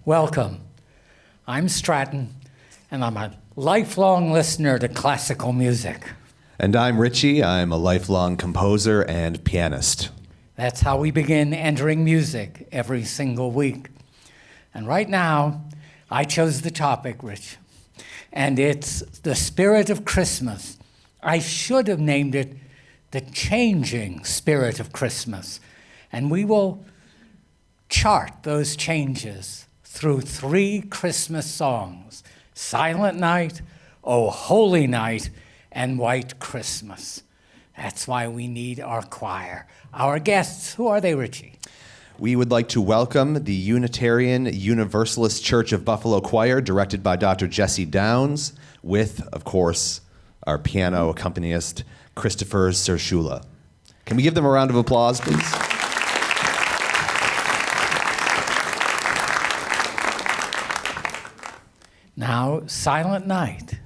Welcome. I'm Stratton, and I'm a lifelong listener to classical music. And I'm Richie. I'm a lifelong composer and pianist. That's how we begin entering music every single week. And right now, I chose the topic, Rich, and it's the spirit of Christmas. I should have named it the changing spirit of Christmas. And we will chart those changes through 3 Christmas songs: Silent Night, O Holy Night, and White Christmas. That's why we need our choir. Our guests, who are they, Richie? We would like to welcome the Unitarian Universalist Church of Buffalo Choir, directed by Dr. Jesse Downs, with, of course, our piano accompanist, Christopher Sershula. Can we give them a round of applause, please? Now, Silent Night.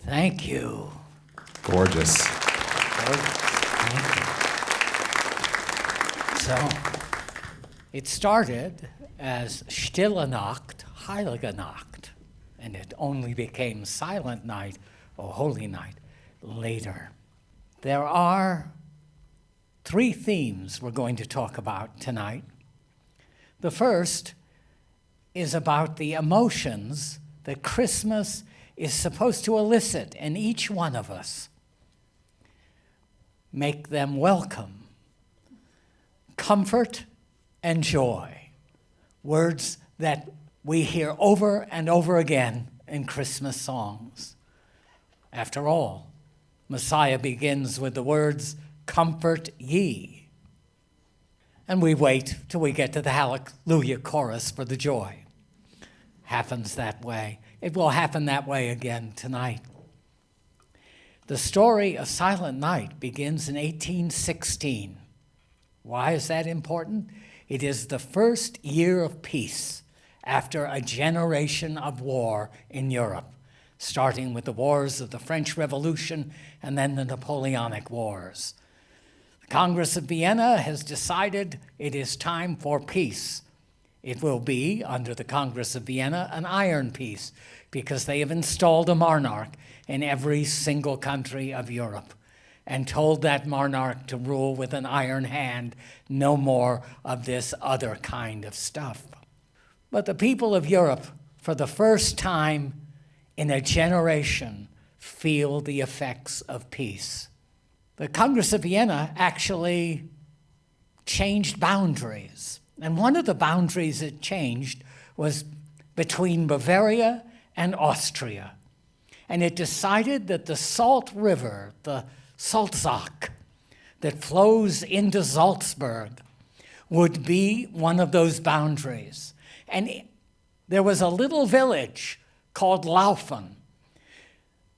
Thank you. Gorgeous. Thank you. So, it started as Stille Nacht, Heilige Nacht, and it only became Silent Night, or Holy Night, later. There are 3 themes we're going to talk about tonight. The first is about the emotions that Christmas is supposed to elicit in each one of us. make them welcome. Comfort and joy, words that we hear over and over again in Christmas songs. After all, Messiah begins with the words, "Comfort ye." And we wait till we get to the Hallelujah chorus for the joy. Happens that way. It will happen that way again tonight. The story of Silent Night begins in 1816. Why is that important? It is the first year of peace after a generation of war in Europe, starting with the wars of the French Revolution and then the Napoleonic Wars. The Congress of Vienna has decided it is time for peace. It will be, under the Congress of Vienna, an iron peace, because they have installed a monarch in every single country of Europe and told that monarch to rule with an iron hand, no more of this other kind of stuff. But the people of Europe, for the first time in a generation, feel the effects of peace. The Congress of Vienna actually changed boundaries. And one of the boundaries it changed was between Bavaria and Austria. And it decided that the Salt River, the Salzach, that flows into Salzburg, would be one of those boundaries. And there was a little village called Laufen,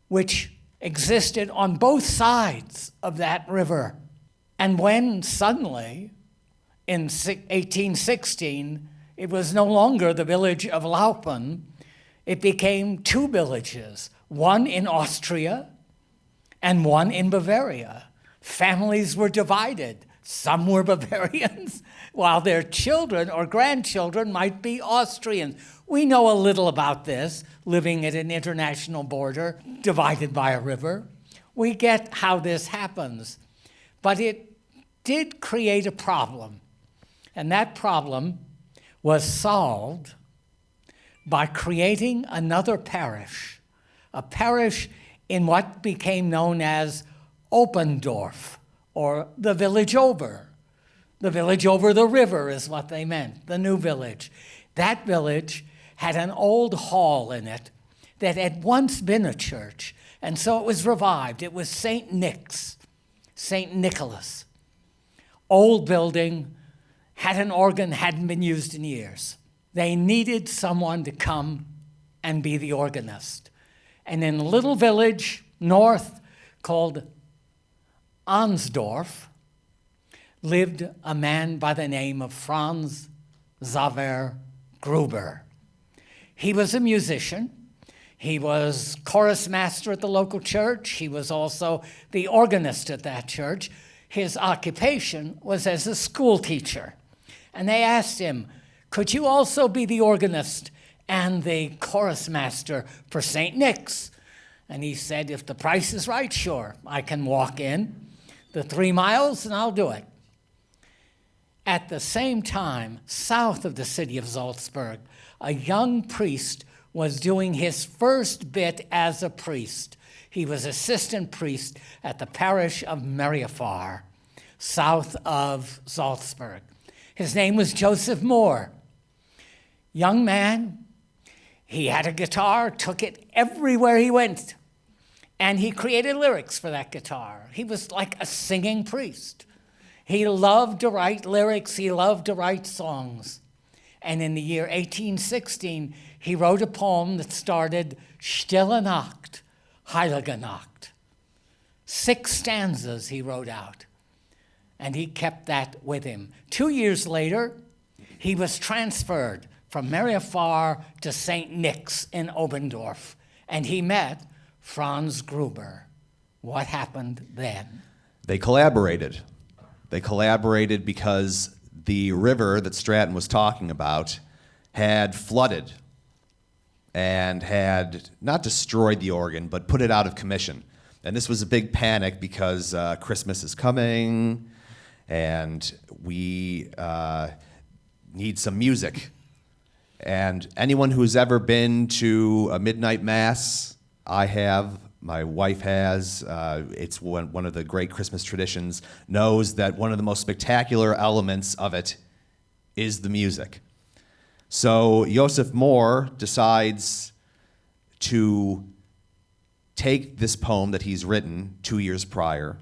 which existed on both sides of that river. And when suddenly, in 1816, it was no longer the village of Laufen, it became two villages, one in Austria and one in Bavaria. Families were divided. Some were Bavarians, while their children or grandchildren might be Austrians. We know a little about this, living at an international border divided by a river. We get how this happens. But it did create a problem. And that problem was solved by creating another parish, a parish in what became known as Opendorf, or the village over. The village over the river is what they meant, the new village. That village had an old hall in it that had once been a church, and so it was revived. It was St. Nicholas. Old building, had an organ, hadn't been used in years. They needed someone to come and be the organist. And in a little village north called Arnsdorf lived a man by the name of Franz Xaver Gruber. He was a musician. He was chorus master at the local church. He was also the organist at that church. His occupation was as a school teacher. And they asked him, could you also be the organist and the chorus master for St. Nick's? And he said, if the price is right, sure, I can walk in the 3 miles and I'll do it. At the same time, south of the city of Salzburg, a young priest was doing his first bit as a priest. He was assistant priest at the parish of Mariafar, south of Salzburg. His name was Joseph Moore. Young man, he had a guitar, took it everywhere he went, and he created lyrics for that guitar. He was like a singing priest. He loved to write lyrics. He loved to write songs. And in the year 1816, he wrote a poem that started Stille Nacht, Heilige Nacht. 6 stanzas he wrote out, and he kept that with him. 2 years later, he was transferred from Mariafar to St. Nick's in Obendorf, and he met Franz Gruber. What happened then? They collaborated. They collaborated because the river that Stratton was talking about had flooded and had not destroyed the organ, but put it out of commission. And this was a big panic because Christmas is coming, and we need some music. And anyone who's ever been to a midnight mass, I have my wife has, it's one of the great Christmas traditions, knows that one of the most spectacular elements of it is the music. So Joseph Moore decides to take this poem that he's written 2 years prior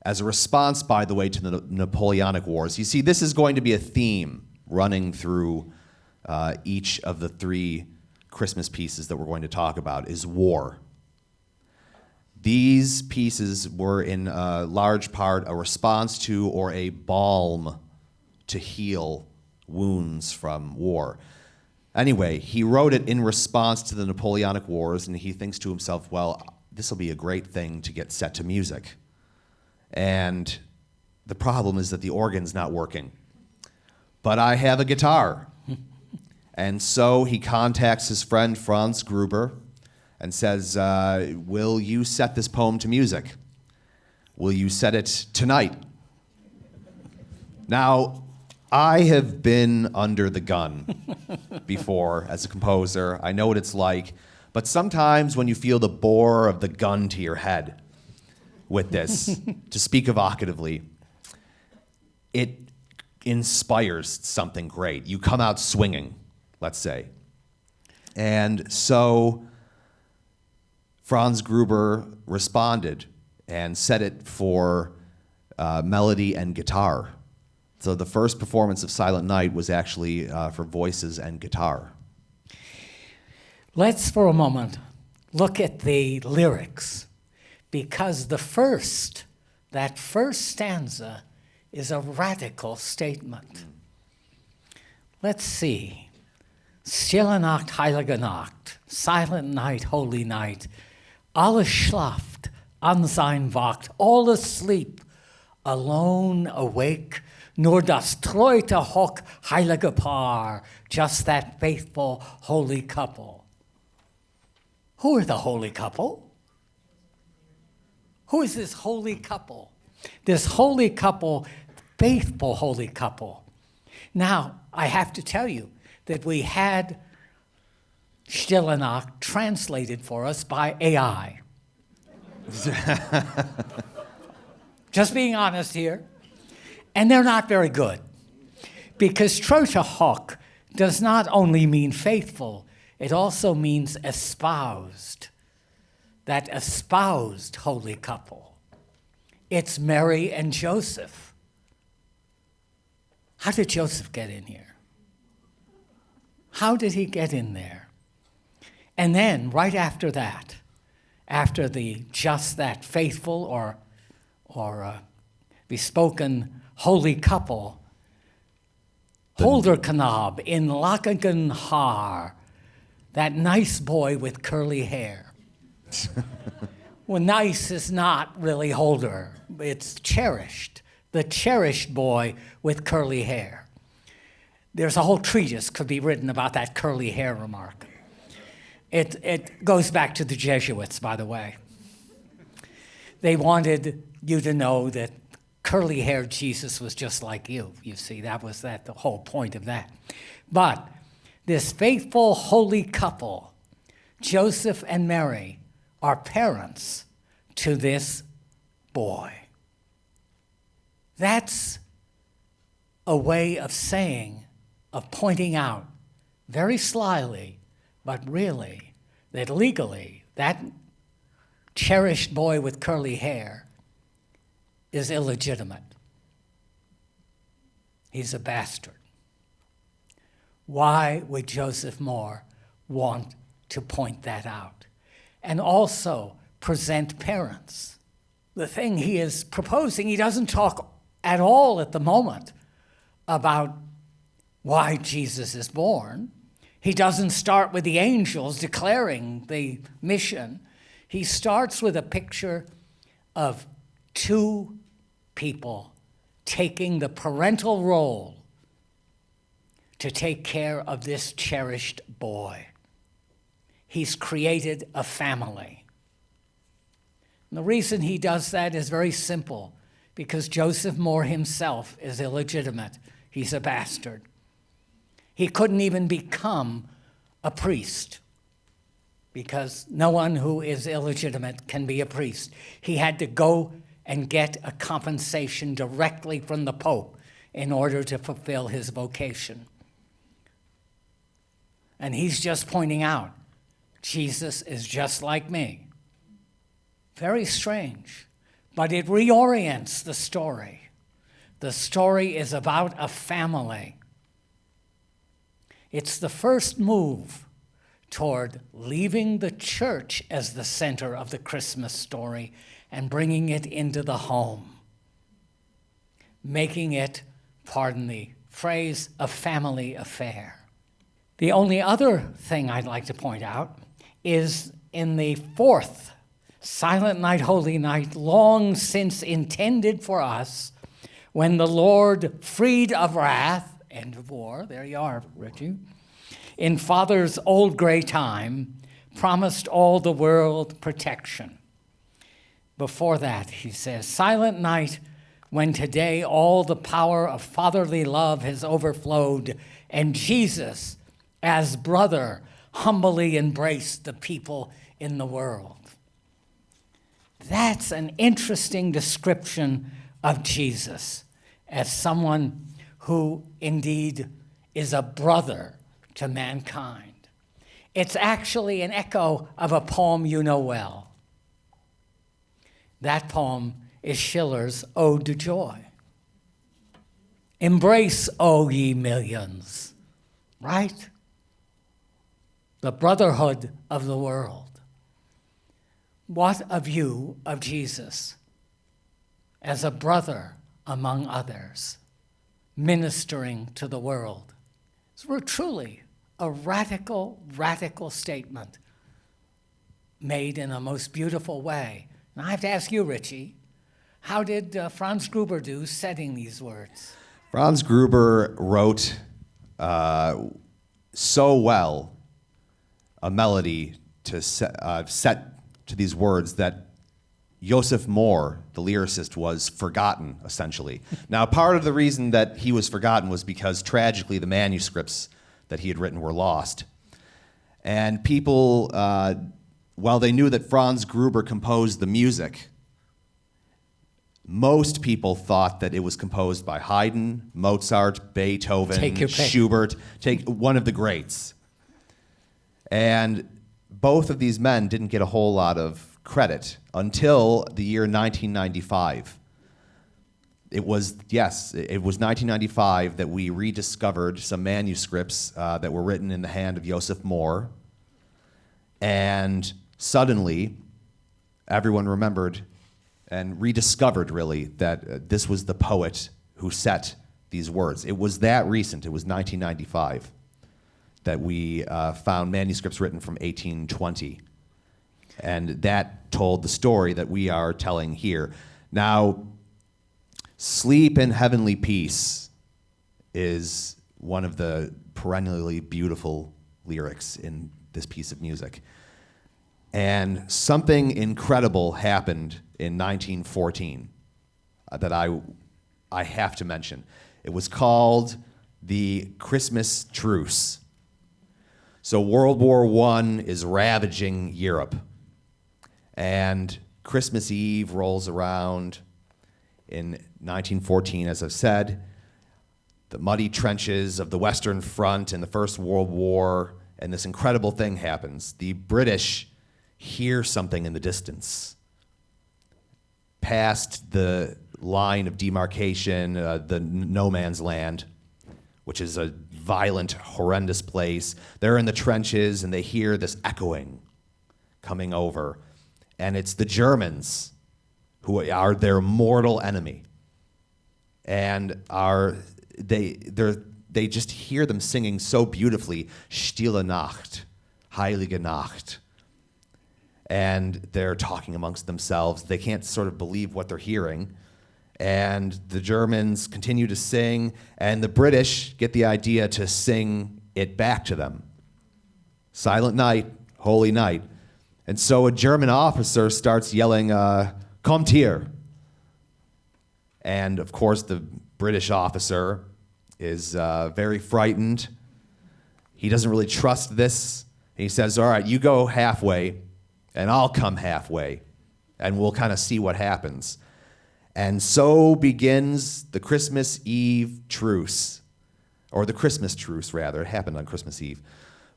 as a response, by the way, to the Napoleonic Wars. You see, this is going to be a theme running through each of the 3 Christmas pieces that we're going to talk about, is war. These pieces were in large part a response to or a balm to heal wounds from war. Anyway, he wrote it in response to the Napoleonic Wars, and he thinks to himself, well, this will be a great thing to get set to music. And the problem is that the organ's not working. But I have a guitar. And so he contacts his friend Franz Gruber and says, will you set this poem to music? Will you set it tonight? Now, I have been under the gun before as a composer. I know what it's like. But sometimes when you feel the bore of the gun to your head with this, to speak evocatively, it inspires something great. You come out swinging, let's say. And so Franz Gruber responded and set it for melody and guitar. So the first performance of Silent Night was actually for voices and guitar. Let's, for a moment, look at the lyrics, because that first stanza is a radical statement. Let's see. Stille Nacht, heilige Nacht, silent night, holy night, alles schlaft, an sein wacht, all asleep, alone awake, nur das treute hoch heilige Paar, just that faithful holy couple. Who are the holy couple? Who is this holy couple? This holy couple, faithful holy couple. Now, I have to tell you that we had Stille Nacht translated for us by AI. Just being honest here. And they're not very good. Because Trote Hoc does not only mean faithful, it also means espoused. That espoused holy couple. It's Mary and Joseph. How did Joseph get in here? How did he get in there? And then, right after that, after the just that faithful or bespoken holy couple, Holder Knab in Lackagen Haar, that nice boy with curly hair. Well, nice is not really Holder, it's cherished. The cherished boy with curly hair. There's a whole treatise could be written about that curly hair remark. It goes back to the Jesuits, by the way. They wanted you to know that curly-haired Jesus was just like you see. That was the whole point of that. But this faithful, holy couple, Joseph and Mary, are parents to this boy. That's a way of saying, of pointing out, very slyly, but really, that legally, that cherished boy with curly hair is illegitimate. He's a bastard. Why would Joseph Moore want to point that out? And also present parents. The thing he is proposing, he doesn't talk at all at the moment about why Jesus is born. He doesn't start with the angels declaring the mission. He starts with a picture of two people taking the parental role to take care of this cherished boy. He's created a family. And the reason he does that is very simple, because Joseph Moore himself is illegitimate. He's a bastard. He couldn't even become a priest because no one who is illegitimate can be a priest. He had to go and get a compensation directly from the Pope in order to fulfill his vocation. And he's just pointing out, Jesus is just like me. Very strange, but it reorients the story. The story is about a family. It's the first move toward leaving the church as the center of the Christmas story and bringing it into the home, making it, pardon the phrase, a family affair. The only other thing I'd like to point out is in the fourth Silent Night, Holy Night, long since intended for us, when the Lord, freed of wrath, end of war, there you are, Richie, in Father's old gray time, promised all the world protection. Before that, he says, silent night, when today all the power of fatherly love has overflowed, and Jesus, as brother, humbly embraced the people in the world. That's an interesting description of Jesus as someone who indeed is a brother to mankind. It's actually an echo of a poem you know well. That poem is Schiller's Ode to Joy. Embrace, O ye millions, right? The brotherhood of the world. What a view of Jesus as a brother among others, ministering to the world. It's truly a radical, radical statement made in a most beautiful way. And I have to ask you, Richie, how did Franz Gruber do setting these words? Franz Gruber wrote so well a melody to set to these words that Joseph Mohr, the lyricist, was forgotten, essentially. Now, part of the reason that he was forgotten was because, tragically, the manuscripts that he had written were lost. And people, while they knew that Franz Gruber composed the music, most people thought that it was composed by Haydn, Mozart, Beethoven, Schubert, take one of the greats. And both of these men didn't get a whole lot of credit until the year 1995. It was 1995 that we rediscovered some manuscripts that were written in the hand of Joseph Mohr. And suddenly, everyone remembered and rediscovered, really, that this was the poet who set these words. It was that recent. It was 1995 that we found manuscripts written from 1820. And that told the story that we are telling here. Now, Sleep in Heavenly Peace is one of the perennially beautiful lyrics in this piece of music. And something incredible happened in 1914 that I have to mention. It was called the Christmas Truce. So World War I is ravaging Europe. And Christmas Eve rolls around in 1914, as I've said. The muddy trenches of the Western Front in the First World War, and this incredible thing happens. The British hear something in the distance. Past the line of demarcation, the no man's land, which is a violent, horrendous place. They're in the trenches, and they hear this echoing coming over. And it's the Germans who are their mortal enemy. And they just hear them singing so beautifully, Stille Nacht, Heilige Nacht. And they're talking amongst themselves. They can't sort of believe what they're hearing. And the Germans continue to sing, and the British get the idea to sing it back to them. Silent Night, Holy Night. And so a German officer starts yelling, "Kommt hier." And of course, the British officer is very frightened. He doesn't really trust this. He says, all right, you go halfway, and I'll come halfway, and we'll kind of see what happens. And so begins the Christmas Eve truce, or the Christmas truce, rather. It happened on Christmas Eve.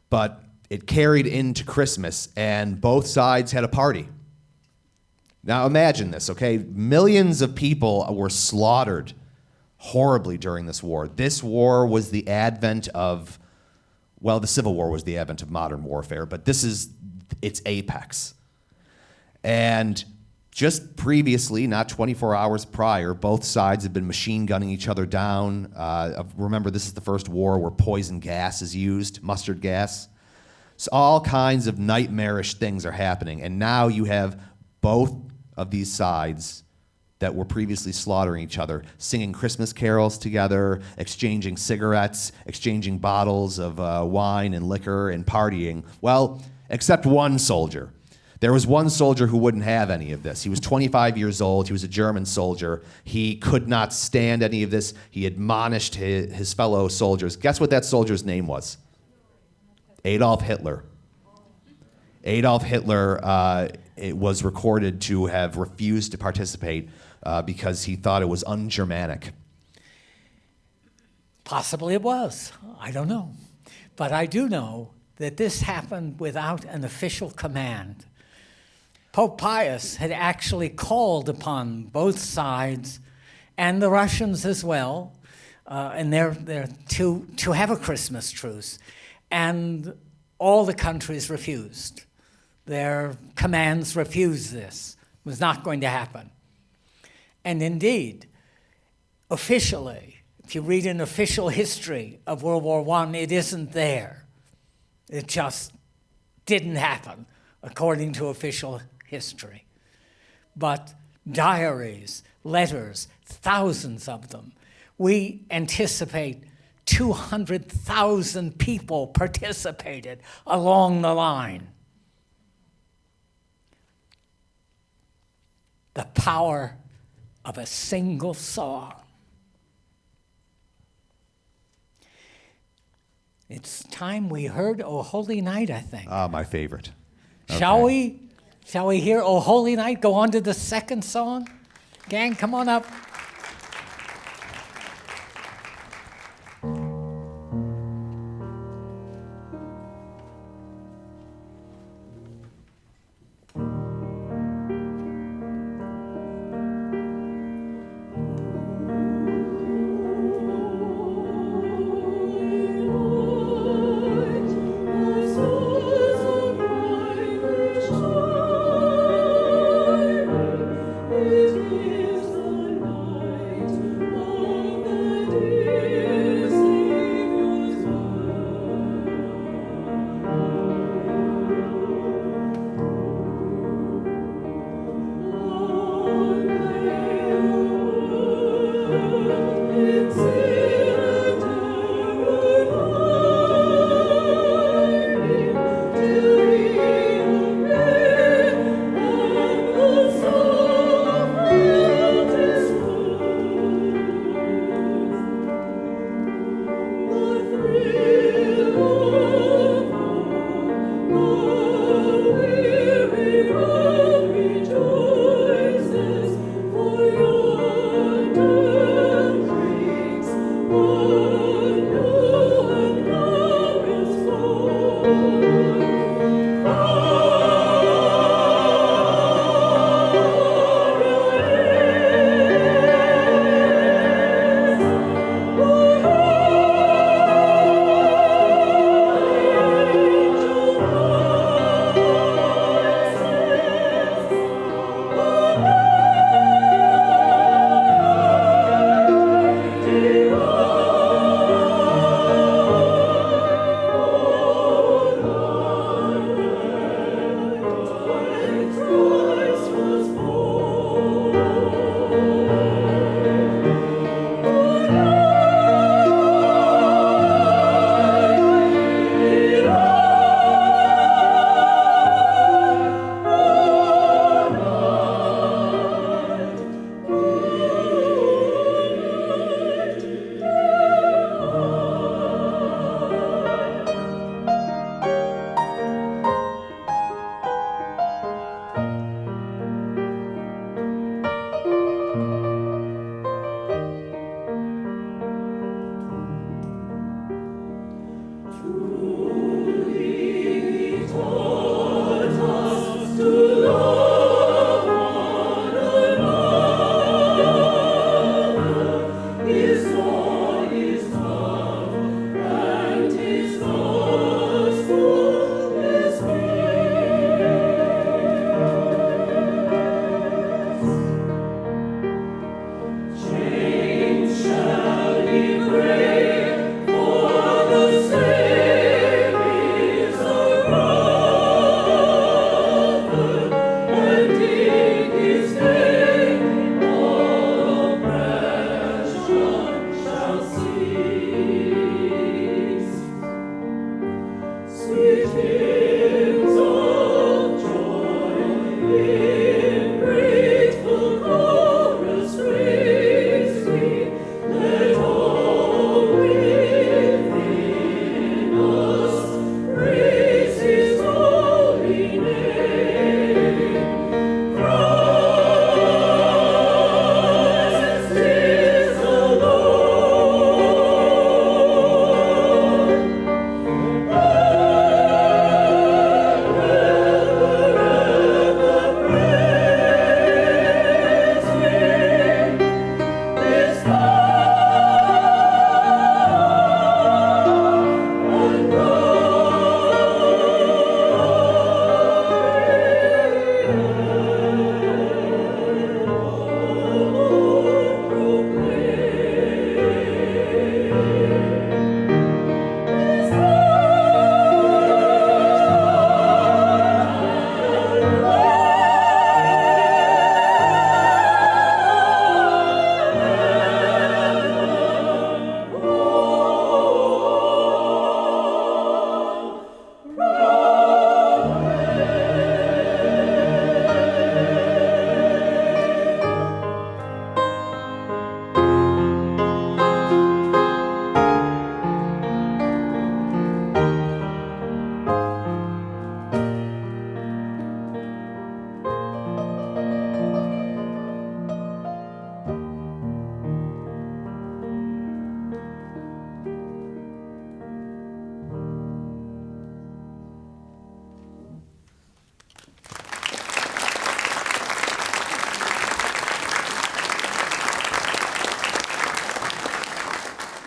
But it carried into Christmas, and both sides had a party. Now imagine this, okay? Millions of people were slaughtered horribly during this war. This war was the advent of, well, the Civil War was the advent of modern warfare, but this is its apex. And just previously, not 24 hours prior, both sides had been machine gunning each other down. Remember, this is the first war where poison gas is used, mustard gas. So all kinds of nightmarish things are happening. And now you have both of these sides that were previously slaughtering each other, singing Christmas carols together, exchanging cigarettes, exchanging bottles of wine and liquor, and partying. Well, except one soldier. There was one soldier who wouldn't have any of this. He was 25 years old. He was a German soldier. He could not stand any of this. He admonished his fellow soldiers. Guess what that soldier's name was? Adolf Hitler. Adolf Hitler it was recorded to have refused to participate because he thought it was un-Germanic. Possibly it was. I don't know. But I do know that this happened without an official command. Pope Pius had actually called upon both sides and the Russians as well, and to have a Christmas truce. And all the countries refused. Their commands refused this. It was not going to happen. And indeed, officially, if you read an official history of World War I, it isn't there. It just didn't happen, according to official history. But diaries, letters, thousands of them. We anticipate 200,000 people participated along the line. The power of a single song. It's time we heard O Holy Night, I think. Ah, my favorite. Okay. Shall we hear O Holy Night? Go on to the second song? Gang, come on up. It is the night.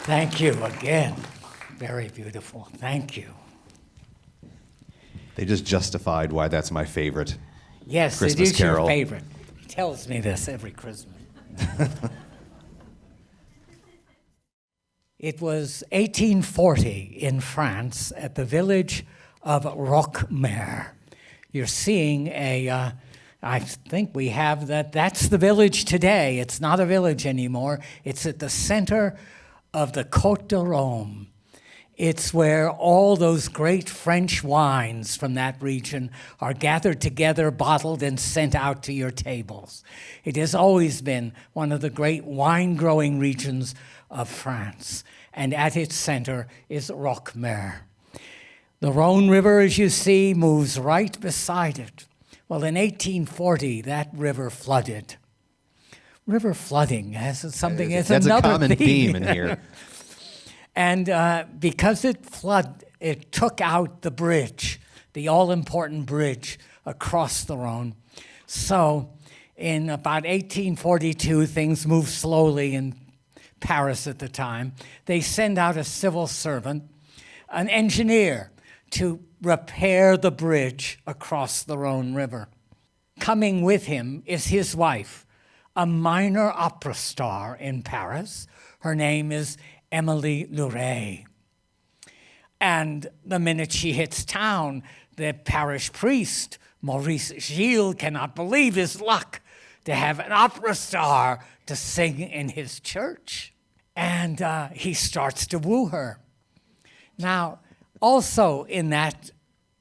Thank you again. Very beautiful. Thank you. They just justified why that's my favorite Yes, Christmas it is carol. your favorite. He tells me this every Christmas. It was 1840 in France at the village of Roquemer. You're seeing I think we have that's the village today. It's not a village anymore. It's at the center of the Côte de Rome. It's where all those great French wines from that region are gathered together, bottled, and sent out to your tables. It has always been one of the great wine-growing regions of France, and at its center is Roquemer. The Rhone River, as you see, moves right beside it. Well, in 1840, that river flooded. River flooding has something. It's That's another a common theme in here. And because it took out the bridge, the all-important bridge across the Rhone. So in about 1842, things moved slowly in Paris at the time. They send out a civil servant, an engineer, to repair the bridge across the Rhone River. Coming with him is his wife, a minor opera star in Paris. Her name is Emily Luray. And the minute she hits town, the parish priest, Maurice Gilles, cannot believe his luck to have an opera star to sing in his church. And he starts to woo her. Now, also in that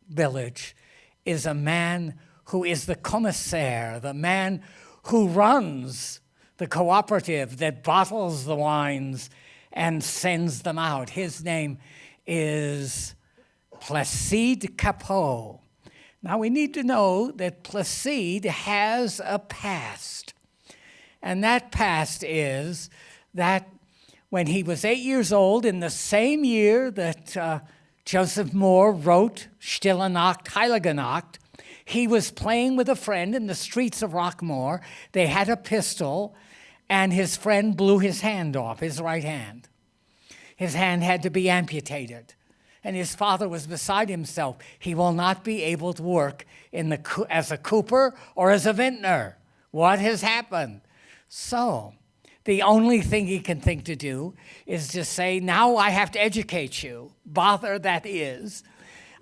village is a man who is the commissaire, the man who runs the cooperative that bottles the wines and sends them out. His name is Placide Capot. Now, we need to know that Placide has a past. And that past is that when he was 8 years old, in the same year that Joseph Moore wrote Stille Nacht, Heilige Nacht, he was playing with a friend in the streets of Roquemer. They had a pistol, and his friend blew his hand off, his right hand. His hand had to be amputated. And his father was beside himself. He will not be able to work as a cooper or as a vintner. What has happened? So the only thing he can think to do is to say, now I have to educate you. Bother that is.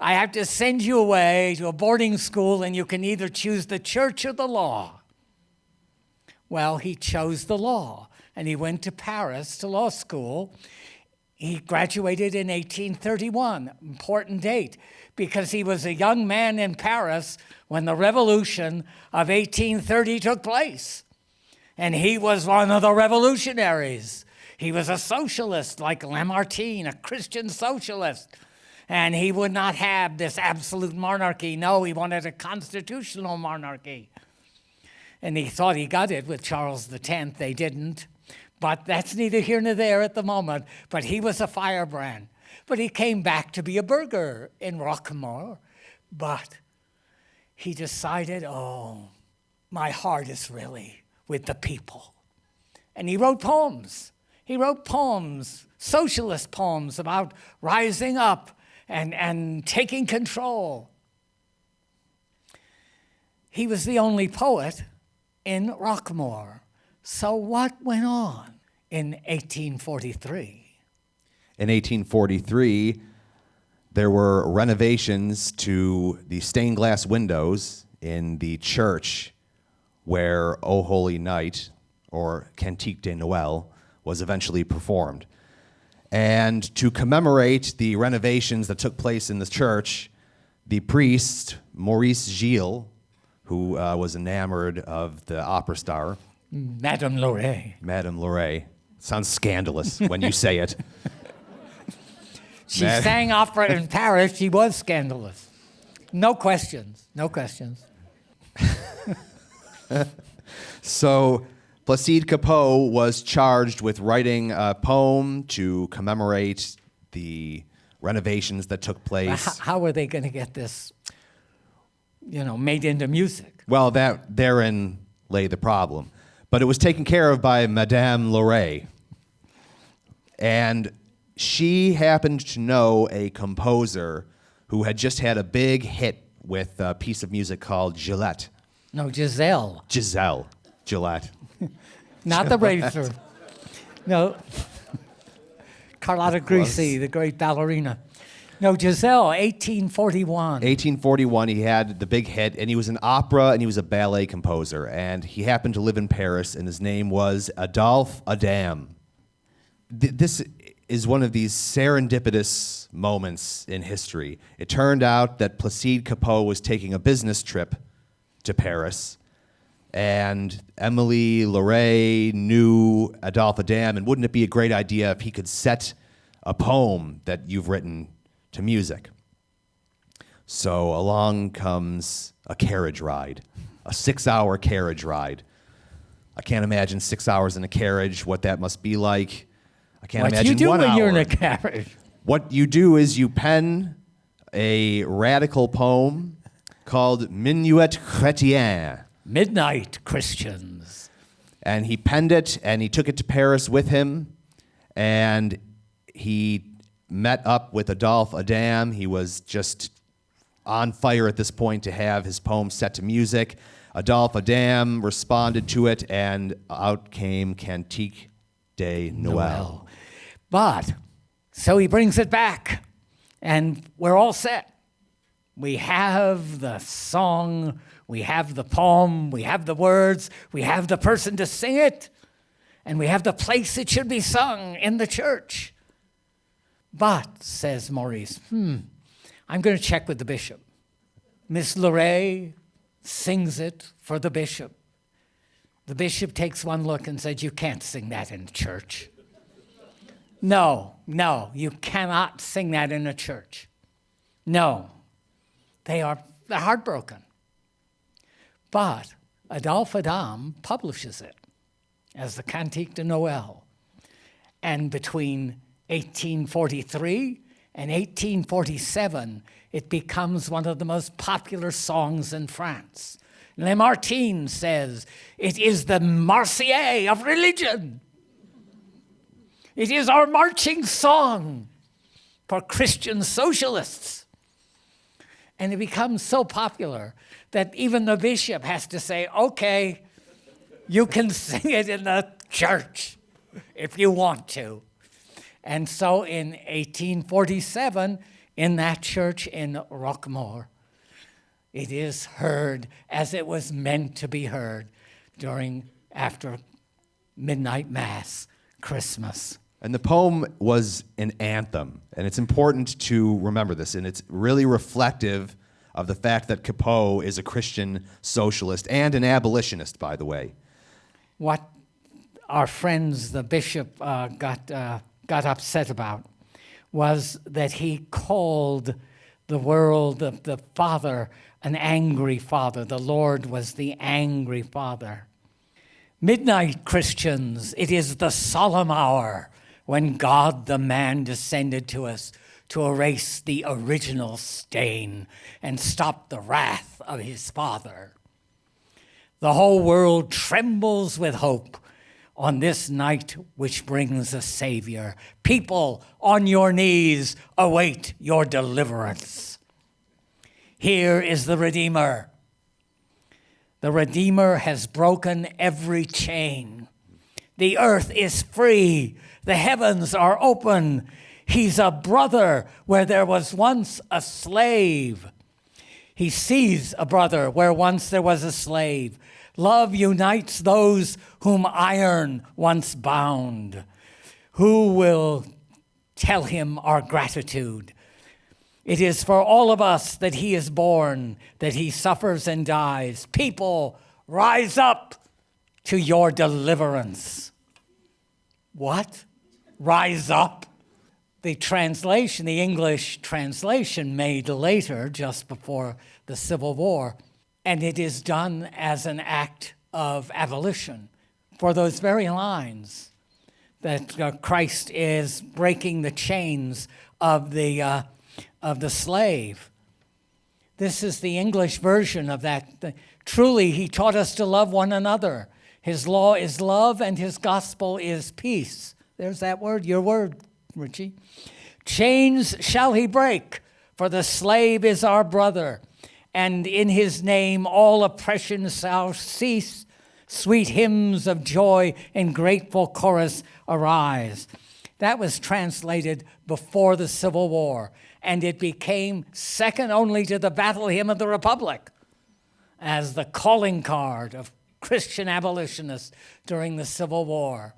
I have to send you away to a boarding school, and you can either choose the church or the law. Well, he chose the law, and he went to Paris to law school. He graduated in 1831, important date, because he was a young man in Paris when the revolution of 1830 took place. And he was one of the revolutionaries. He was a socialist like Lamartine, a Christian socialist. And he would not have this absolute monarchy. No, he wanted a constitutional monarchy. And he thought he got it with Charles X. They didn't. But that's neither here nor there at the moment. But he was a firebrand. But he came back to be a burgher in Roquemer. But he decided, oh, my heart is really with the people. And he wrote poems. He wrote poems, socialist poems about rising up and taking control. He was the only poet in Roquemer. So what went on in 1843? In 1843, there were renovations to the stained glass windows in the church where O Holy Night, or Cantique de Noël, was eventually performed. And to commemorate the renovations that took place in the church, the priest, Maurice Gilles, who was enamored of the opera star, Madame Luray. Sounds scandalous when you say it. She sang opera in Paris. She was scandalous. No questions. No questions. So Placide Capot was charged with writing a poem to commemorate the renovations that took place. How were they going to get this, made into music? Well, therein lay the problem. But it was taken care of by Madame Luray. And she happened to know a composer who had just had a big hit with a piece of music called Gillette. No, Giselle. Gillette. Not the razor. No. Carlotta Grisi, the great ballerina. No, Giselle, 1841. 1841, he had the big hit, and he was an opera and he was a ballet composer. And he happened to live in Paris, and his name was Adolphe Adam. This is one of these serendipitous moments in history. It turned out that Placide Cappeau was taking a business trip to Paris, and Emily Larey knew Adolphe Adam, and wouldn't it be a great idea if he could set a poem that you've written to music? So along comes a carriage ride, a 6-hour carriage ride. I can't imagine 6 hours in a carriage, what that must be like. I can't imagine 1 hour. What do you do when you're in a carriage? What you do is you pen a radical poem called Minuet Chrétien. Midnight Christians. And he penned it, and he took it to Paris with him, and he met up with Adolphe Adam. He was just on fire at this point to have his poem set to music. Adolphe Adam responded to it, and out came Cantique de Noël. But, so he brings it back, and we're all set. We have the song, we have the poem, we have the words, we have the person to sing it, and we have the place it should be sung in the church. But, says Maurice, I'm going to check with the bishop. Miss Larey sings it for the bishop. The bishop takes one look and says, you can't sing that in church. No, you cannot sing that in a church. No, they're heartbroken. But Adolphe Adam publishes it as the Cantique de Noël. And between 1843 and 1847, it becomes one of the most popular songs in France. Lamartine says, it is the Marseillaise of religion. It is our marching song for Christian socialists. And it becomes so popular that even the bishop has to say, okay, you can sing it in the church if you want to. And so in 1847, in that church in Roquemaure, it is heard as it was meant to be heard after midnight mass, Christmas. And the poem was an anthem, and it's important to remember this, and it's really reflective of the fact that Cappeau is a Christian socialist and an abolitionist, by the way. What our friends, the bishop, got upset about was that he called the world, the Father, an angry Father. The Lord was the angry Father. Midnight Christians, it is the solemn hour when God the man descended to us to erase the original stain and stop the wrath of his Father. The whole world trembles with hope on this night which brings a Savior. People on your knees await your deliverance. Here is the Redeemer. The Redeemer has broken every chain. The earth is free. The heavens are open. He's a brother where there was once a slave. He sees a brother where once there was a slave. Love unites those whom iron once bound. Who will tell him our gratitude? It is for all of us that he is born, that he suffers and dies. People, rise up to your deliverance. What? Rise up? The translation, the English translation made later, just before the Civil War, and it is done as an act of abolition for those very lines that Christ is breaking the chains of the slave. This is the English version of that. Truly, he taught us to love one another. His law is love and his gospel is peace. There's that word, your word, Richie. Chains shall he break, for the slave is our brother, and in his name all oppression shall cease. Sweet hymns of joy and grateful chorus arise. That was translated before the Civil War, and it became second only to the Battle Hymn of the Republic as the calling card of Christian abolitionists during the Civil War.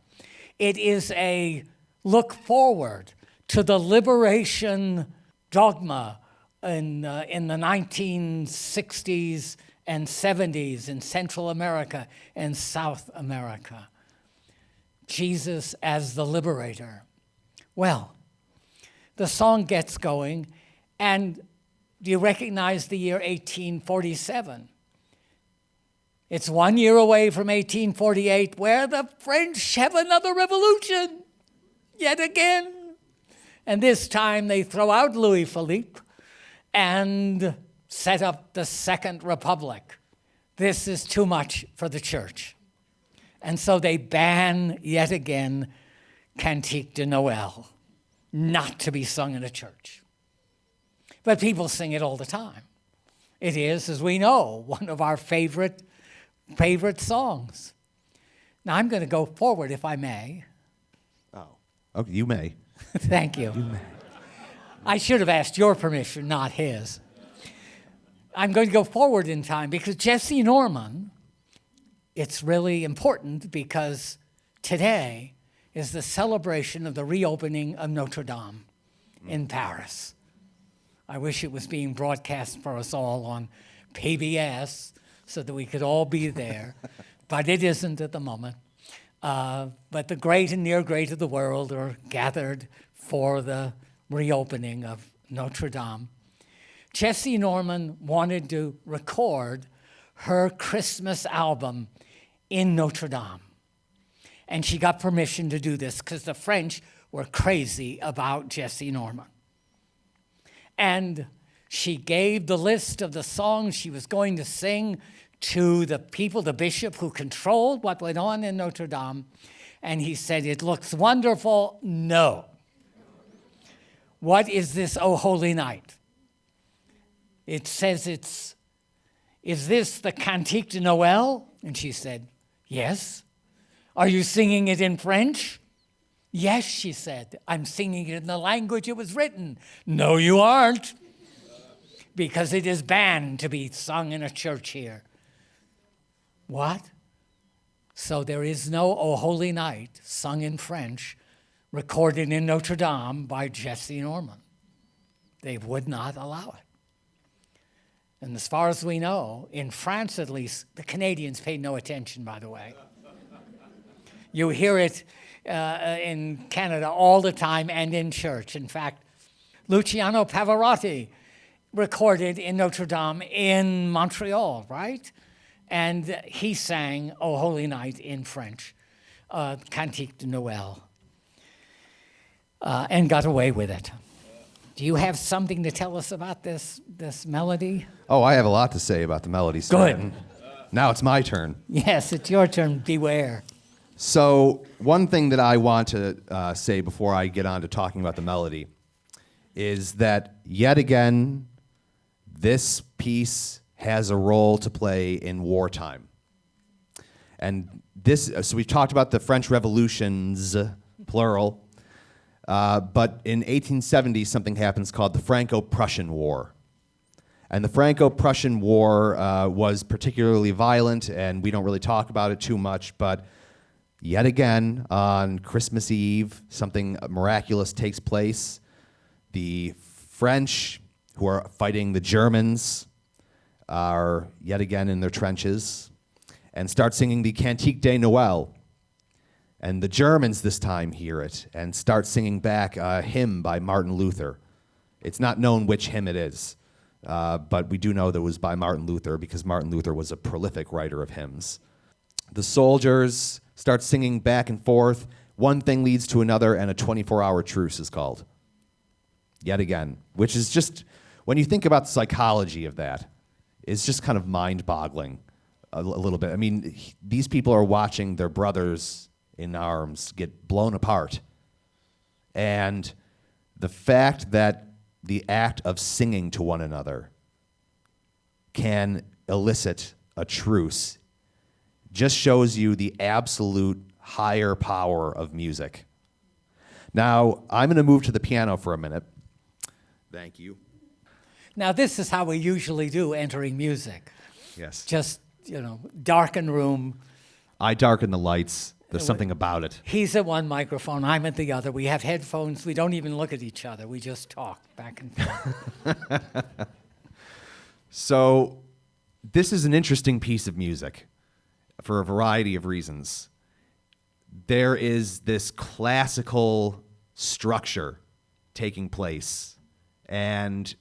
It is a look forward to the liberation dogma in the 1960s and 70s in Central America and South America. Jesus as the liberator. Well, the song gets going, and do you recognize the year 1847? It's 1 year away from 1848, where the French have another revolution, yet again. And this time they throw out Louis Philippe and set up the Second Republic. This is too much for the church. And so they ban, yet again, Cantique de Noël, not to be sung in a church. But people sing it all the time. It is, as we know, one of our favorite songs. Now, I'm going to go forward, if I may. Oh, okay, you may. Thank you. You may. I should have asked your permission, not his. I'm going to go forward in time because Jesse Norman, it's really important because today is the celebration of the reopening of Notre Dame in Paris. I wish it was being broadcast for us all on PBS so that we could all be there, but it isn't at the moment. But the great and near great of the world are gathered for the reopening of Notre Dame. Jesse Norman wanted to record her Christmas album in Notre Dame. And she got permission to do this because the French were crazy about Jesse Norman. And she gave the list of the songs she was going to sing to the people, the bishop who controlled what went on in Notre Dame. And he said, "It looks wonderful." No. What is this, O Holy Night? It says is this the Cantique de Noël? And she said, yes. Are you singing it in French? Yes, she said. I'm singing it in the language it was written. No, you aren't, because it is banned to be sung in a church here. What? So there is no O Holy Night sung in French, recorded in Notre Dame by Jesse Norman. They would not allow it. And as far as we know, in France at least, the Canadians paid no attention, by the way. You hear it in Canada all the time and in church. In fact, Luciano Pavarotti recorded in Notre Dame in Montreal, right? And he sang O Holy Night in French, Cantique de Noël, and got away with it. Do you have something to tell us about this melody? Oh, I have a lot to say about the melody. Good. Now it's my turn. Yes, it's your turn. Beware. So one thing that I want to say before I get on to talking about the melody is that, yet again, this piece has a role to play in wartime. And so we've talked about the French revolutions, plural, but in 1870, something happens called the Franco-Prussian War. And the Franco-Prussian War was particularly violent, and we don't really talk about it too much, but yet again, on Christmas Eve, something miraculous takes place. The French, who are fighting the Germans, are yet again in their trenches and start singing the Cantique de Noël. And the Germans this time hear it and start singing back a hymn by Martin Luther. It's not known which hymn it is, but we do know that it was by Martin Luther because Martin Luther was a prolific writer of hymns. The soldiers start singing back and forth. One thing leads to another, and a 24-hour truce is called. Yet again, which is just, when you think about the psychology of that, it's just kind of mind-boggling a little bit. I mean, these people are watching their brothers in arms get blown apart And the fact that the act of singing to one another can elicit a truce just shows you the absolute higher power of music. Now, I'm going to move to the piano for a minute. Thank you. Now, this is how we usually do entering music. Yes. Just, darken room. I darken the lights. There's something about it. He's at one microphone, I'm at the other. We have headphones. We don't even look at each other. We just talk back and forth. So, this is an interesting piece of music for a variety of reasons. There is this classical structure taking place. And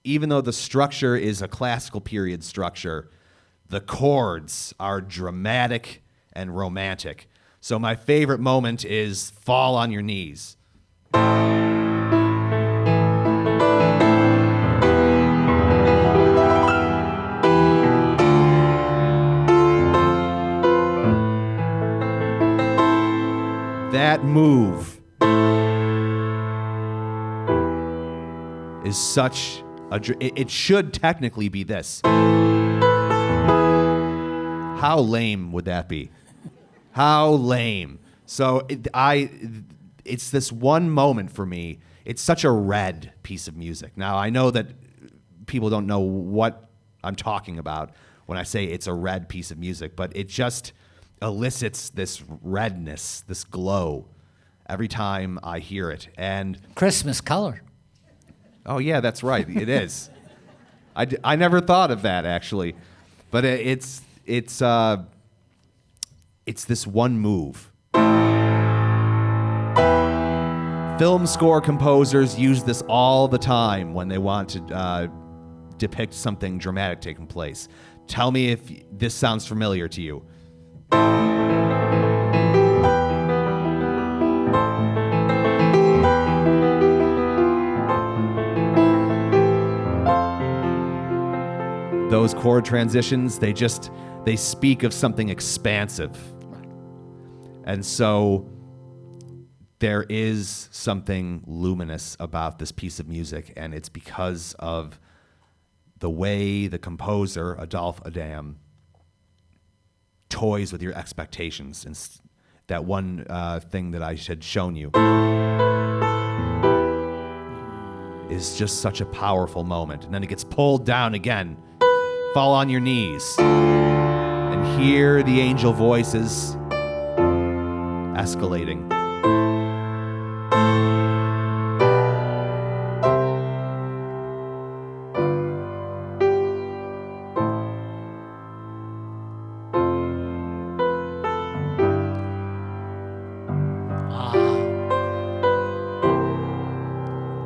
even though the structure is a classical period structure, the chords are dramatic and romantic. So my favorite moment is Fall on Your Knees. That move is such it should technically be this. How lame would that be? How lame. So it's this one moment for me. It's such a red piece of music. Now, I know that people don't know what I'm talking about when I say it's a red piece of music, but it just elicits this redness, this glow every time I hear it. And Christmas color. oh, yeah, that's right. It is. I never thought of that, actually. But it's this one move. Film score composers use this all the time when they want to depict something dramatic taking place. Tell me if this sounds familiar to you. Those chord transitions, they speak of something expansive. And so there is something luminous about this piece of music, and it's because of the way the composer, Adolphe Adam, toys with your expectations. And that one thing that I had shown you is just such a powerful moment. And then it gets pulled down again. Fall on your knees and hear the angel voices escalating.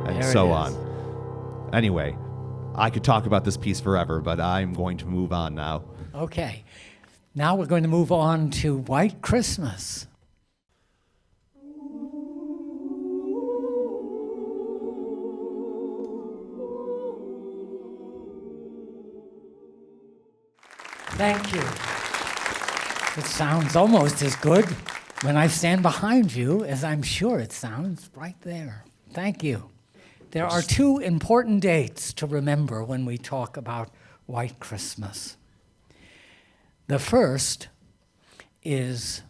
And so on. Anyway, I could talk about this piece forever, but I'm going to move on now. Okay. Now we're going to move on to White Christmas. Thank you. It sounds almost as good when I stand behind you as I'm sure it sounds right there. Thank you. There are two important dates to remember when we talk about White Christmas. The first is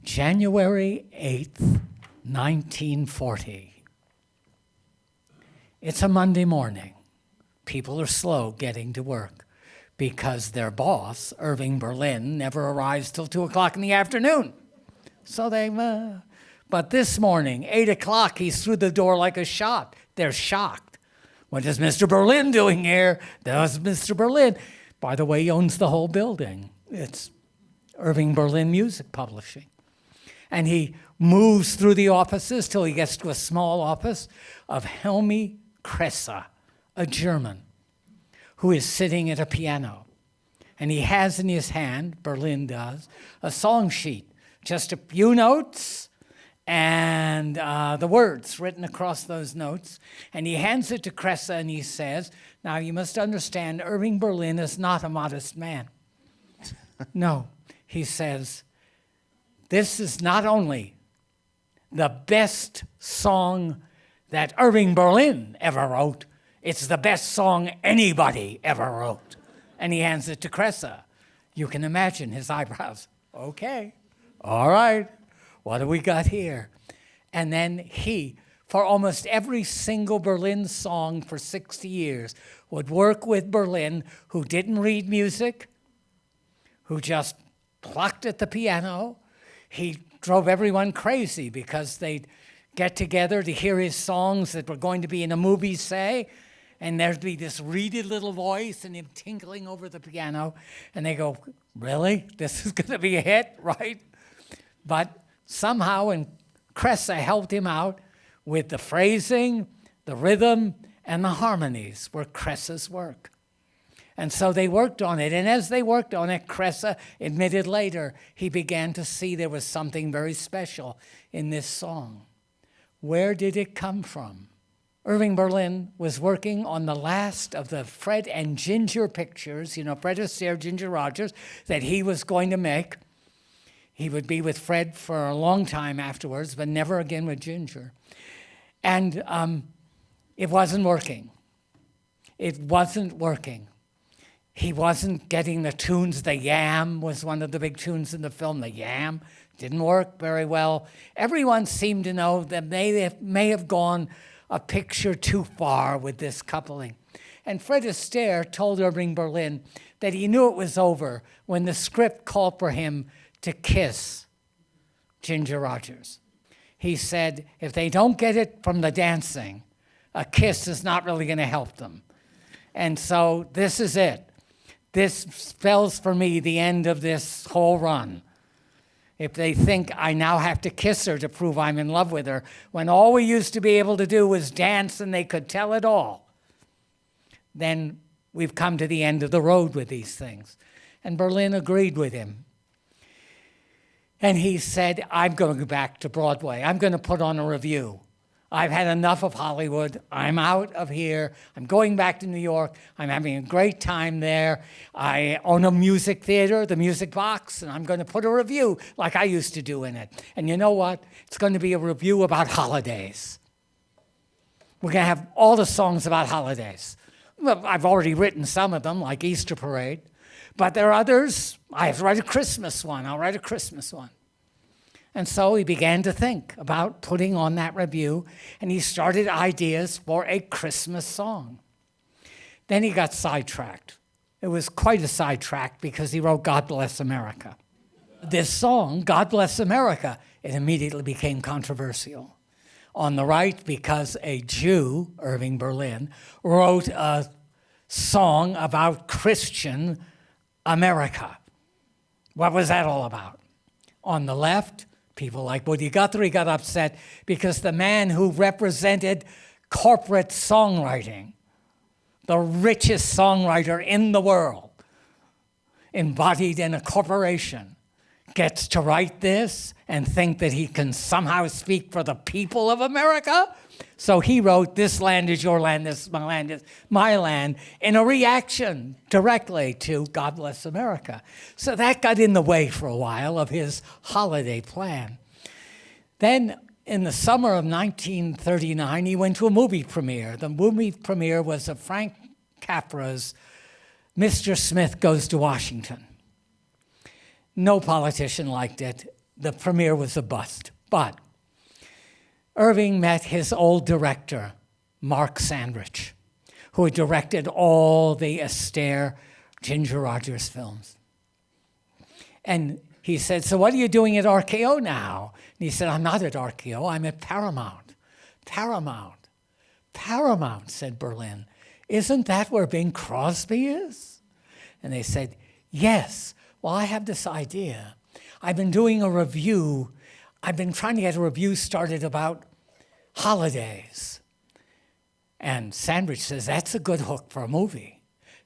January 8th, 1940. It's a Monday morning. People are slow getting to work because their boss, Irving Berlin, never arrives till 2 o'clock in the afternoon. So but this morning, 8 o'clock, he's through the door like a shot. They're shocked. What is Mr. Berlin doing here? There's Mr. Berlin. By the way, he owns the whole building. It's Irving Berlin Music Publishing. And he moves through the offices till he gets to a small office of Helmi Kresse, a German, who is sitting at a piano. And he has in his hand, Berlin does, a song sheet, just a few notes and the words written across those notes. And he hands it to Kresse and he says, now you must understand, Irving Berlin is not a modest man. No, he says, this is not only the best song that Irving Berlin ever wrote. It's the best song anybody ever wrote. And he hands it to Cressa. You can imagine his eyebrows. Okay, all right, what do we got here? And then he, for almost every single Berlin song for 60 years, would work with Berlin, who didn't read music, who just plucked at the piano. He drove everyone crazy because they'd get together to hear his songs that were going to be in a movie, say, and there'd be this reedy little voice and him tinkling over the piano, and they go, really? This is going to be a hit, right? But somehow, and Cressa helped him out with the phrasing, the rhythm, and the harmonies were Cressa's work. And so they worked on it, and as they worked on it, Cressa admitted later he began to see there was something very special in this song. Where did it come from? Irving Berlin was working on the last of the Fred and Ginger pictures, Fred Astaire, Ginger Rogers, that he was going to make. He would be with Fred for a long time afterwards, but never again with Ginger. And it wasn't working. It wasn't working. He wasn't getting the tunes. The Yam was one of the big tunes in the film. The Yam didn't work very well. Everyone seemed to know that they may have gone a picture too far with this coupling. And Fred Astaire told Irving Berlin that he knew it was over when the script called for him to kiss Ginger Rogers. He said, if they don't get it from the dancing, a kiss is not really going to help them. And so this is it. This spells for me the end of this whole run. If they think I now have to kiss her to prove I'm in love with her, when all we used to be able to do was dance and they could tell it all, then we've come to the end of the road with these things. And Berlin agreed with him. And he said, I'm going to go back to Broadway. I'm going to put on a review. I've had enough of Hollywood. I'm out of here. I'm going back to New York. I'm having a great time there. I own a music theater, the Music Box, and I'm going to put a review like I used to do in it. And you know what? It's going to be a review about holidays. We're going to have all the songs about holidays. Well, I've already written some of them, like Easter Parade. But there are others. I have to write a Christmas one. I'll write a Christmas one. And so he began to think about putting on that review, and he started ideas for a Christmas song. Then he got sidetracked. It was quite a sidetrack because he wrote God Bless America. This song, God Bless America, it immediately became controversial. On the right, because a Jew, Irving Berlin, wrote a song about Christian America. What was that all about? On the left, people like Woody Guthrie got upset because the man who represented corporate songwriting, the richest songwriter in the world, embodied in a corporation, gets to write this and think that he can somehow speak for the people of America. So he wrote, this land is your land, this land is my land, in a reaction directly to God Bless America. So that got in the way for a while of his holiday plan. Then in the summer of 1939, he went to a movie premiere. The movie premiere was of Frank Capra's Mr. Smith Goes to Washington. No politician liked it. The premiere was a bust. But Irving met his old director, Mark Sandrich, who had directed all the Astaire, Ginger Rogers films. And he said, so what are you doing at RKO now? And he said, I'm not at RKO, I'm at Paramount. Paramount, said Berlin. Isn't that where Bing Crosby is? And they said, yes. Well, I have this idea. I've been doing a review. I've been trying to get a review started about holidays. And Sandrich says, that's a good hook for a movie.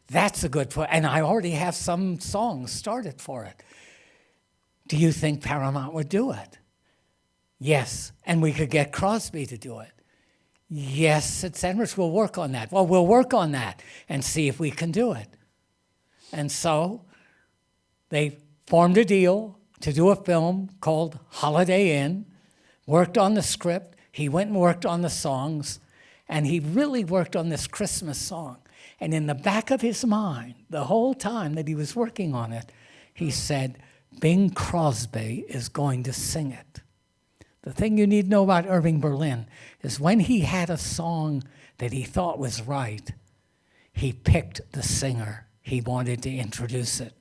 That's a good, and I already have some songs started for it. Do you think Paramount would do it? Yes, and we could get Crosby to do it. Yes, said Sandrich, we'll work on that. Well, we'll work on that and see if we can do it. And so they formed a deal to do a film called Holiday Inn. worked on the script. He went and worked on the songs, and he really worked on this Christmas song. And in the back of his mind, the whole time that he was working on it, he said, Bing Crosby is going to sing it. The thing you need to know about Irving Berlin is when he had a song that he thought was right, he picked the singer he wanted to introduce it.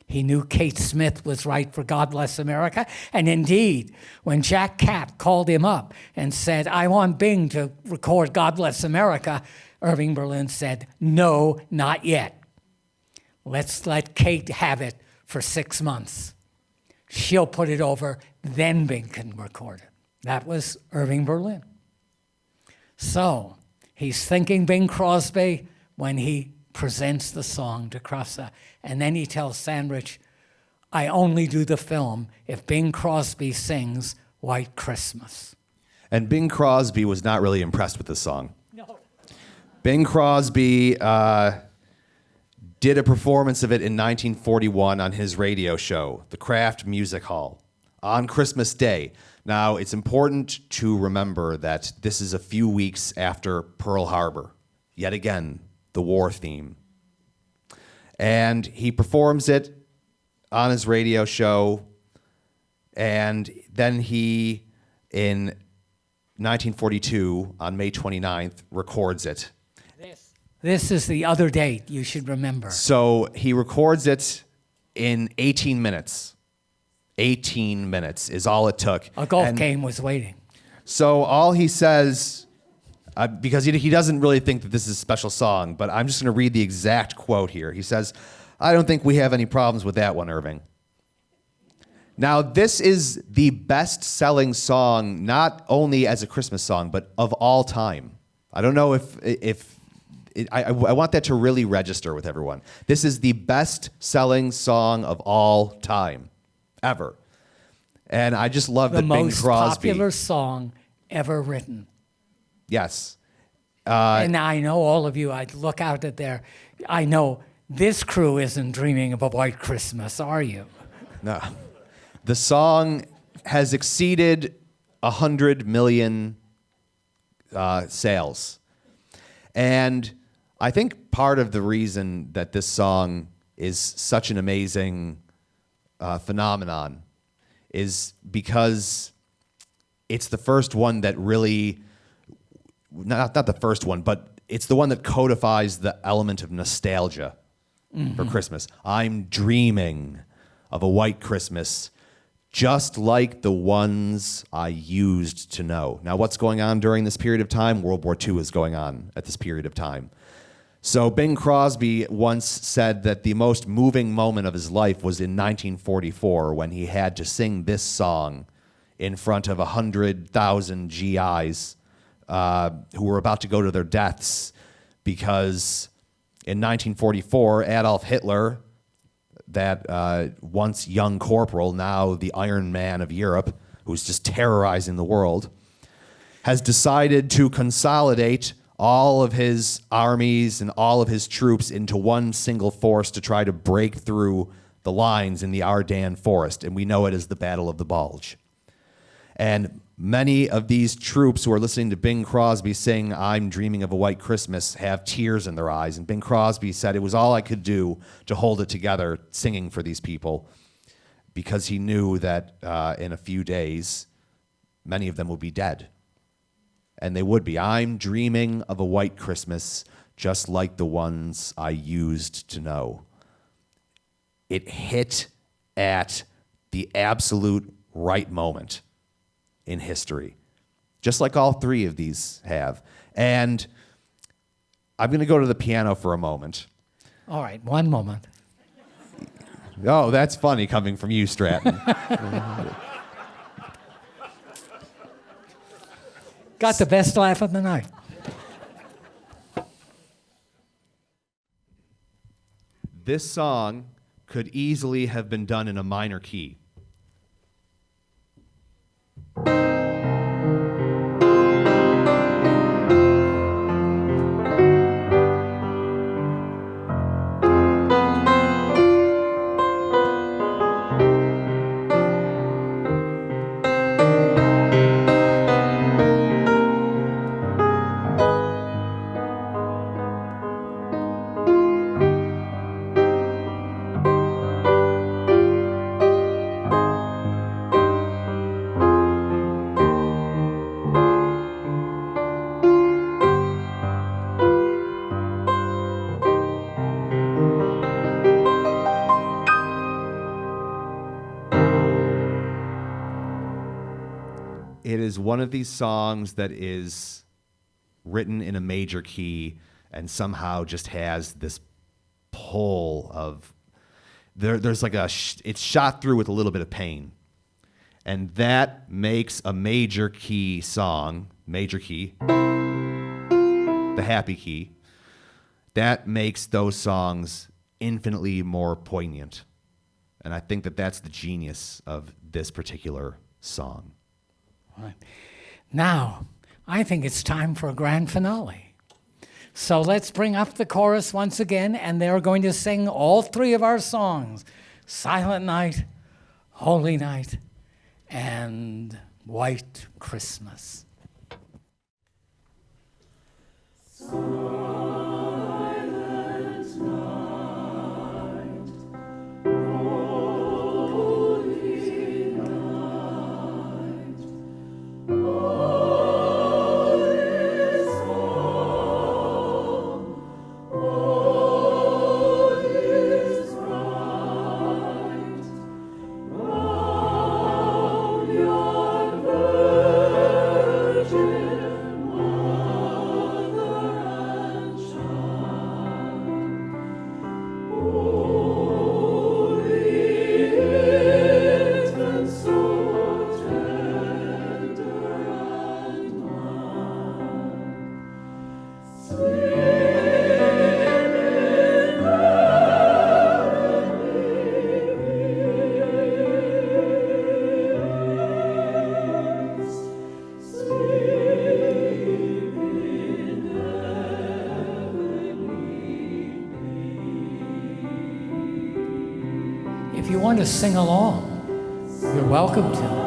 He knew Kate Smith was right for God Bless America. And indeed, when Jack Kapp called him up and said, I want Bing to record God Bless America, Irving Berlin said, no, not yet. Let's let Kate have it for 6 months. She'll put it over, then Bing can record it. That was Irving Berlin. So he's thinking Bing Crosby when he presents the song to Crosby. And then he tells Sandrich, I only do the film if Bing Crosby sings White Christmas. And Bing Crosby was not really impressed with the song. No. Bing Crosby did a performance of it in 1941 on his radio show, the Kraft Music Hall, on Christmas Day. Now, it's important to remember that this is a few weeks after Pearl Harbor. Yet again, the war theme. And he performs it on his radio show, and then he, in 1942, on May 29th, records it. This is the other date you should remember. So he records it in 18 minutes. 18 minutes is all it took. A golf game was waiting. So all he says, because he doesn't really think that this is a special song, but I'm just going to read the exact quote here. He says, I don't think we have any problems with that one, Irving. Now, this is the best-selling song, not only as a Christmas song, but of all time. I don't know if I want that to really register with everyone. This is the best-selling song of all time, ever. And I just love that Bing Crosby. The most popular song ever written. Yes. And I know all of you, I look out at there, I know this crew isn't dreaming of a white Christmas, are you? No. The song has exceeded 100 million sales. And I think part of the reason that this song is such an amazing phenomenon is because it's the first one that really, not the first one, but it's the one that codifies the element of nostalgia for Christmas. I'm dreaming of a white Christmas just like the ones I used to know. Now, what's going on during this period of time? World War II is going on at this period of time. So Bing Crosby once said that the most moving moment of his life was in 1944 when he had to sing this song in front of 100,000 GIs who were about to go to their deaths because in 1944, Adolf Hitler, that once young corporal, now the Iron Man of Europe, who's just terrorizing the world, has decided to consolidate all of his armies and all of his troops into one single force to try to break through the lines in the Ardennes forest, and we know it as the Battle of the Bulge. And many of these troops who are listening to Bing Crosby sing I'm Dreaming of a White Christmas have tears in their eyes. And Bing Crosby said it was all I could do to hold it together singing for these people because he knew that in a few days, many of them would be dead. And they would be. I'm dreaming of a white Christmas just like the ones I used to know. It hit at the absolute right moment in history, just like all three of these have. And I'm going to go to the piano for a moment. All right, one moment. Oh, that's funny coming from you, Stratton. Got the best laugh of the night. This song could easily have been done in a minor key. is one of these songs that is written in a major key and somehow just has this pull of there's like it's shot through with a little bit of pain, and that makes a major key song, major key, the happy key, that makes those songs infinitely more poignant. And I think that that's the genius of this particular song. Right. Now, I think it's time for a grand finale. So let's bring up the chorus once again, and they're going to sing all three of our songs, Silent Night, Holy Night, and White Christmas. If you want to sing along, you're welcome to.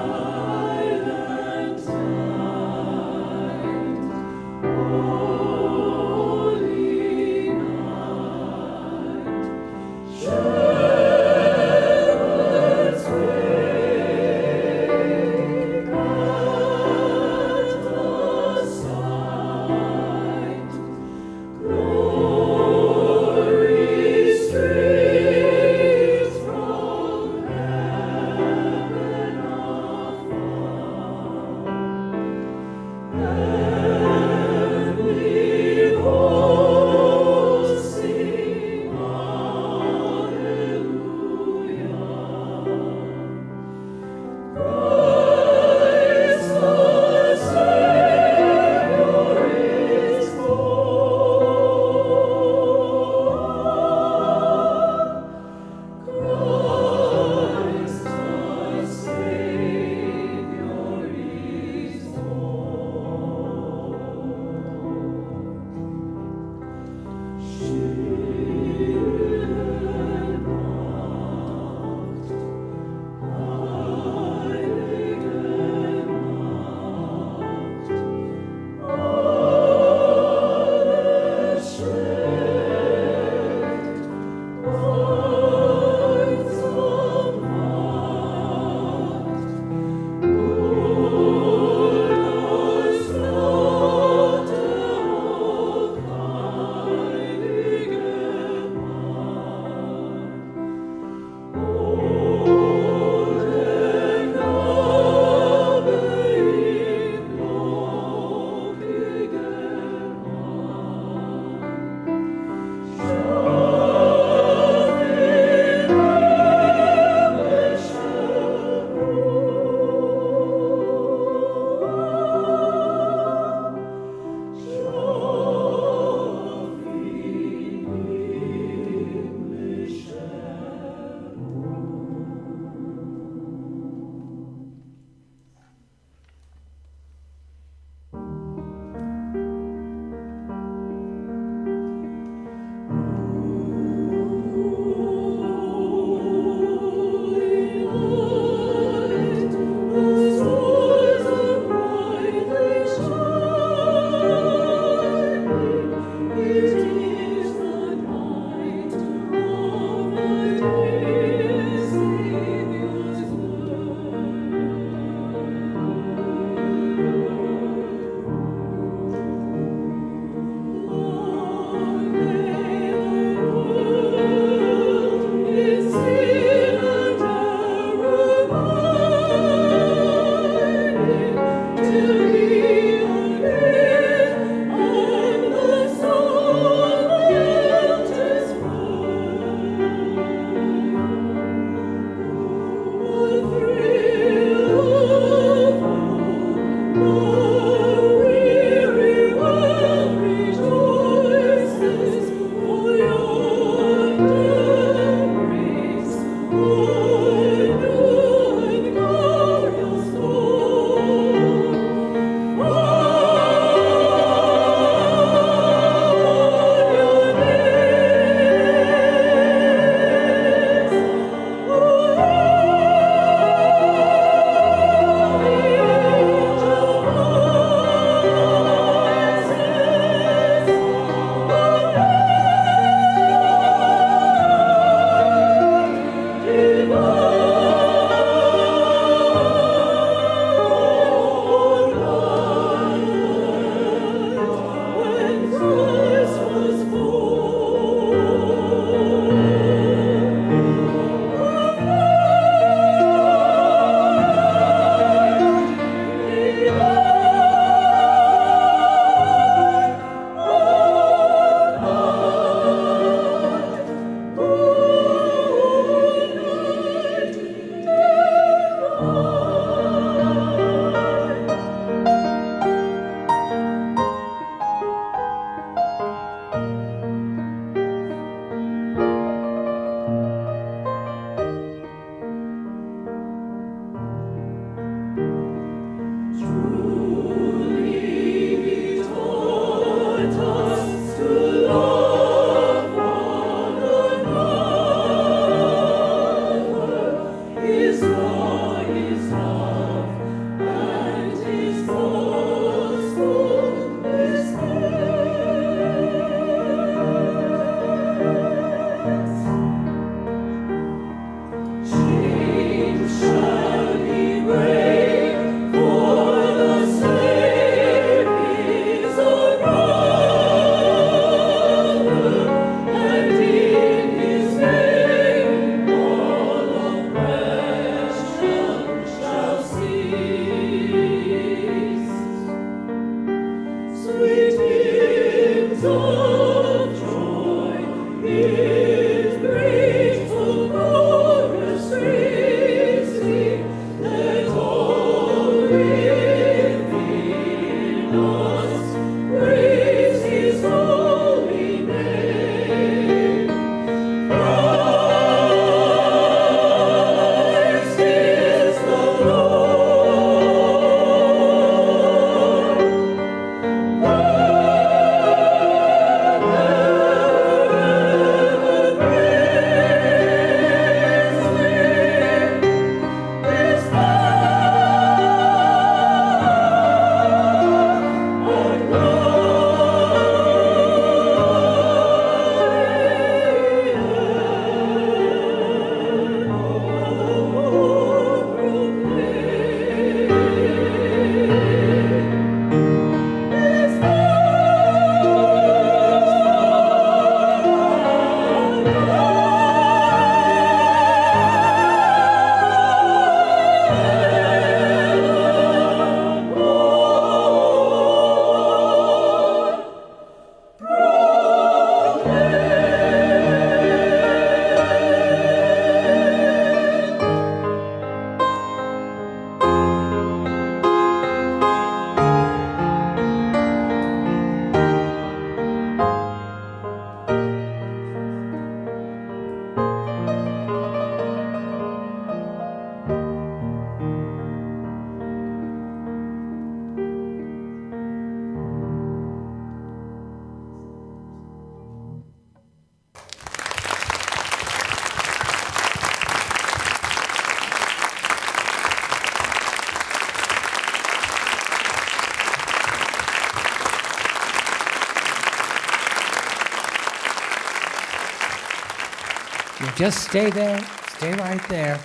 You just stay there, stay right there.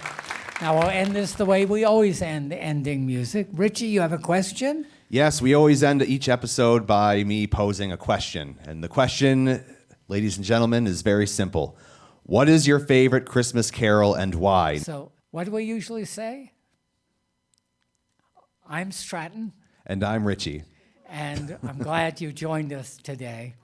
Now we'll end this the way we always end ending music. Richie, you have a question? Yes, we always end each episode by me posing a question. And the question, ladies and gentlemen, is very simple. What is your favorite Christmas carol and why? So, what do we usually say? I'm Stratton. And I'm Richie. And I'm glad you joined us today.